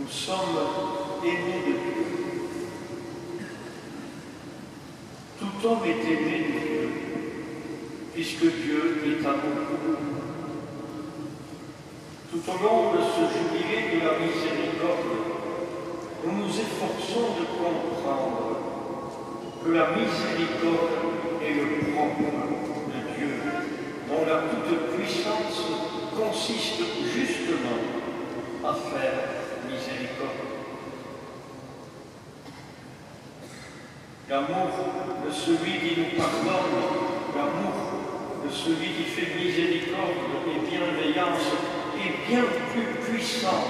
Nous sommes aimés de Dieu. Tout homme est aimé de Dieu, puisque Dieu est amour. Tout au long de ce jubilé de la miséricorde, nous nous efforçons de comprendre que la miséricorde est le propre de Dieu, dont la toute-puissance consiste justement à faire miséricorde. L'amour de celui qui nous pardonne, l'amour de celui qui fait miséricorde et bienveillance est bien plus puissant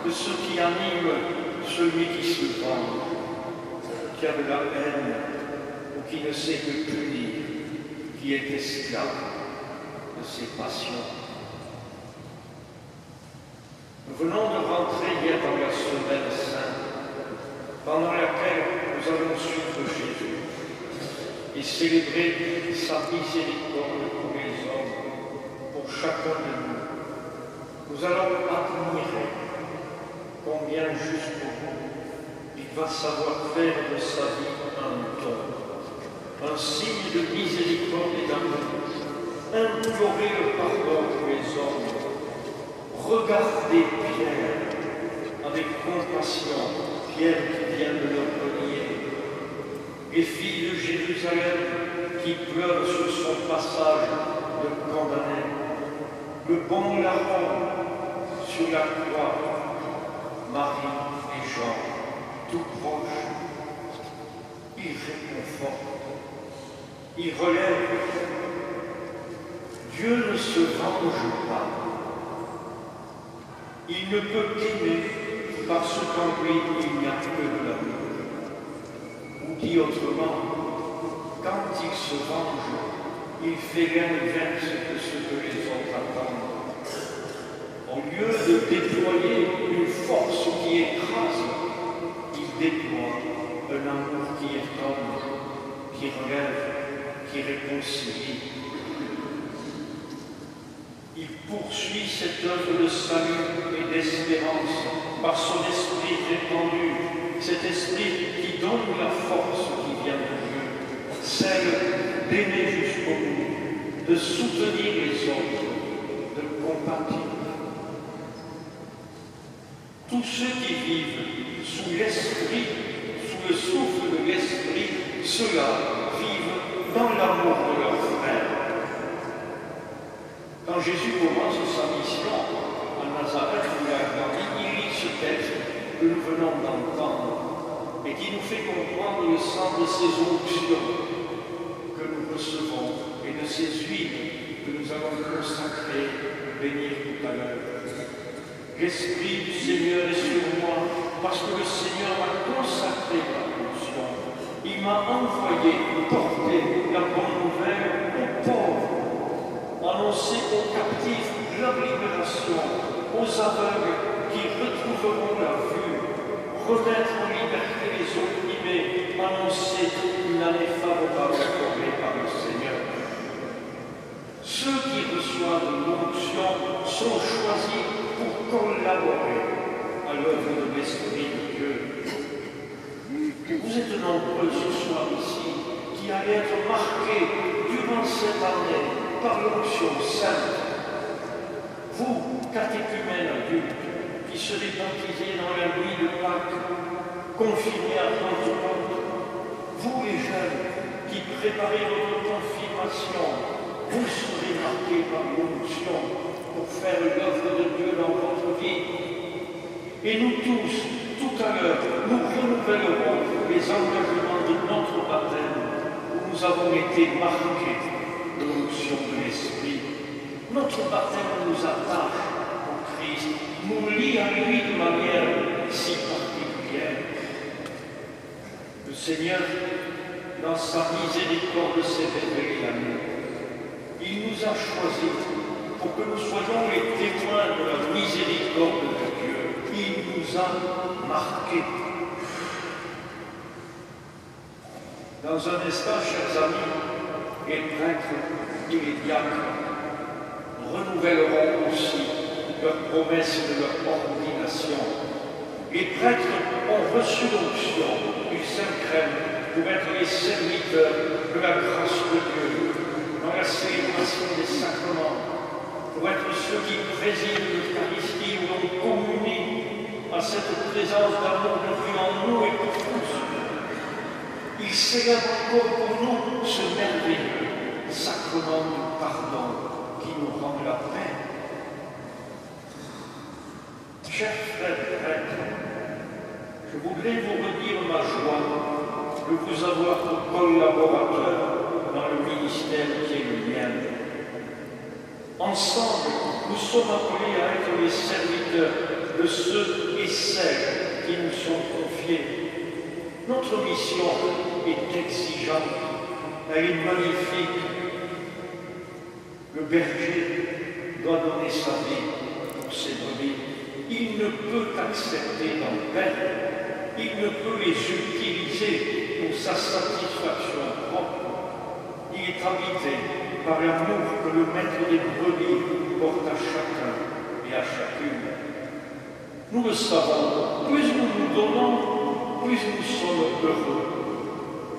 que ce qui anime celui qui se venge, qui a de la haine ou qui ne sait que punir, qui est esclave de ses passions. Nous venons de rentrer hier dans la semaine sainte, pendant laquelle nous allons suivre Jésus et célébrer sa miséricorde pour les hommes, pour chacun de nous. Nous allons admirer combien jusqu'au bout il va savoir faire de sa vie un don, un signe de miséricorde et d'amour, implorer le pardon pour les hommes, regarder Pierre avec compassion, Pierre qui vient de leur renier, les filles de Jérusalem qui pleurent sur son passage de condamné, le bon larron sur la croix, Marie et Jean, tout proches, il réconforte, il relève. Dieu ne se venge pas. Il ne peut qu'aimer parce qu'en lui il n'y a que de l'amour. Ou dit autrement, quand il se venge, il fait l'inverse de ce que les autres attendent. Au lieu de déployer une force qui écrase, il déploie un amour qui étonne, qui relève, qui réconcilie. Il poursuit cette œuvre de salut et d'espérance par son esprit répandu, cet esprit qui donne la force qui vient de Dieu, celle d'aimer jusqu'au bout, de soutenir les autres, de compatir. Tous ceux qui vivent sous l'esprit, sous le souffle de l'esprit, ceux-là vivent dans l'amour de leurs frères. Quand Jésus commence sa mission à Nazareth, où il a grandi, il lit ce texte que nous venons d'entendre et qui nous fait comprendre le sens de ces onctions que nous recevons et de ces huiles que nous allons consacrer, bénir tout à l'heure. L'Esprit du Seigneur est sur moi parce que le Seigneur m'a consacré par l'onction. Il m'a envoyé porter la bonne nouvelle aux pauvres, annoncer aux captifs leur libération, aux aveugles qui retrouveront la vue, remettre en liberté les opprimés, annoncer une année favorable accordée par le Seigneur. Ceux qui reçoivent l'onction sont choisis pour collaborer à l'œuvre de l'Esprit de Dieu. Vous êtes nombreux ce soir ici qui allez être marqués durant cette année par l'onction sainte. Vous, catéchumènes adultes, qui serez baptisés dans la nuit de Pâques, confinés à Pentecôte, vous les jeunes qui préparez votre confirmation, vous serez marqués par l'onction pour faire l'œuvre de Dieu dans votre vie. Et nous tous, tout à l'heure, nous renouvellerons les engagements de notre baptême où nous avons été marqués de l'onction de l'Esprit. Notre baptême nous attache au Christ, nous lie à lui de manière si particulière. Le Seigneur, dans sa miséricorde, s'est révélé à nous. Il nous a choisis pour que nous soyons les témoins de la miséricorde de Dieu. Il nous a marqués. Dans un instant, chers amis, les prêtres et les diacres renouvelleront aussi leur promesse de leur ordination Les prêtres ont reçu l'onction du Saint-Crème pour être les serviteurs de la grâce de Dieu dans la célébration des sacrements, pour être ceux qui président l'Eucharistie où l'on communie à cette présence d'amour de Dieu en nous et pour tous. Il célèbre encore pour nous ce merveilleux sacrement du pardon qui nous rend la paix. Chers frères et prêtres, je voudrais vous redire ma joie de vous avoir pour collaborateur dans le ministère qui est le mien. Ensemble, nous sommes appelés à être les serviteurs de ceux et celles qui nous sont confiés. Notre mission est exigeante, elle est magnifique. Le berger doit donner sa vie pour ses brebis. Il ne peut accepter d'en perdre, il ne peut les utiliser pour sa satisfaction propre. Il est habité par l'amour que le maître des brebis porte à chacun et à chacune. Nous le savons, plus nous nous donnons, plus nous sommes heureux,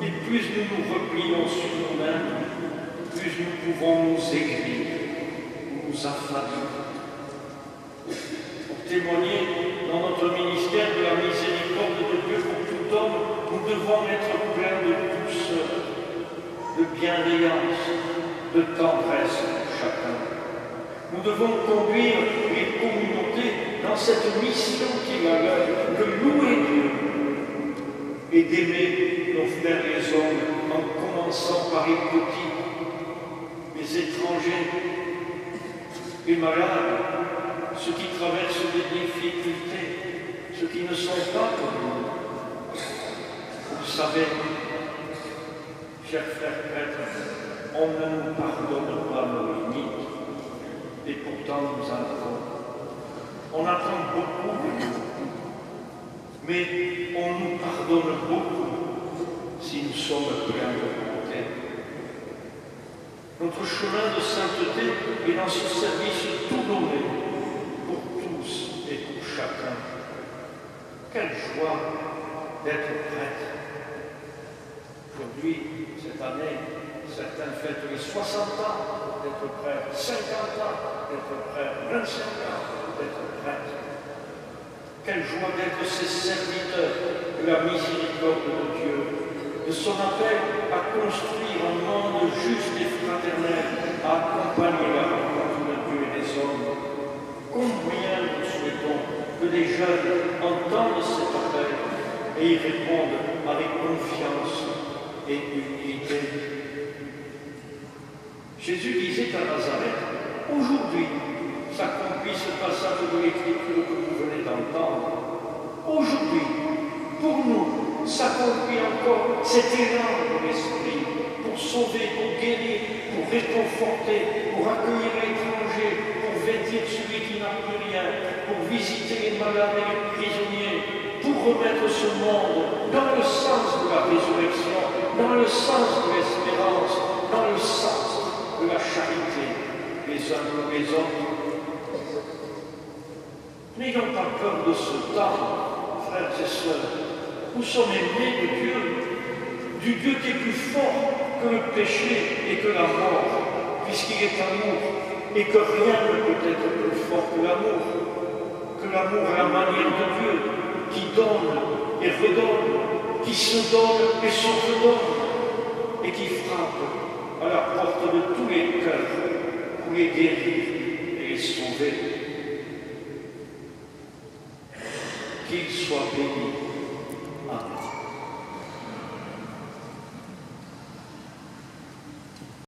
et plus nous nous replions sur nous-mêmes, plus nous pouvons nous aigrir, nous affamer. Pour témoigner dans notre ministère de la miséricorde de Dieu pour tout homme, nous devons être pleins de douceur, de bienveillance, de tendresse pour chacun. Nous devons conduire les communautés dans cette mission qui est la leur, de louer Dieu et d'aimer nos frères les hommes en commençant par les petits, les étrangers, les malades, ceux qui traversent des difficultés, ceux qui ne sont pas comme nous. Vous savez, chers frères prêtres, on ne nous pardonne pas nos limites, et pourtant nous en avons. On attend beaucoup de nous, mais on nous pardonne beaucoup si nous sommes pleins de bonté. Notre chemin de sainteté est dans ce service tout donné pour tous et pour chacun. Quelle joie d'être prêtre. Aujourd'hui, cette année, certains fêtent les 60 ans d'être prêtre, 50 ans d'être prêtre, 25 ans d'être prêtre. Quelle joie d'être ces serviteurs de la miséricorde de Dieu, de son appel à construire un monde juste et fraternel, à accompagner la rencontre de Dieu et des hommes. Combien nous souhaitons que les jeunes entendent cet appel et y répondent avec confiance et humilité. Jésus disait à Nazareth, aujourd'hui s'accomplit ce passage de l'Écriture que vous venez d'entendre. Aujourd'hui, pour nous, s'accomplit encore cet élan de l'Esprit pour sauver, pour guérir, pour réconforter, pour accueillir l'étranger, pour vêtir celui qui n'a plus rien, pour visiter les malades et les prisonniers, pour remettre ce monde dans le sens de la résurrection, dans le sens de l'espérance, dans le sens de la charité, les uns pour les autres. N'ayons pas peur de ce temps, frères et sœurs. Nous sommes aimés de Dieu, du Dieu qui est plus fort que le péché et que la mort, puisqu'il est amour, et que rien ne peut être plus fort que l'amour à la manière de Dieu, qui donne et redonne, qui se donne et se redonne, et qui frappe à la porte de tous les cœurs pour les guérir et les sauver. Qu'il soit béni. Amen.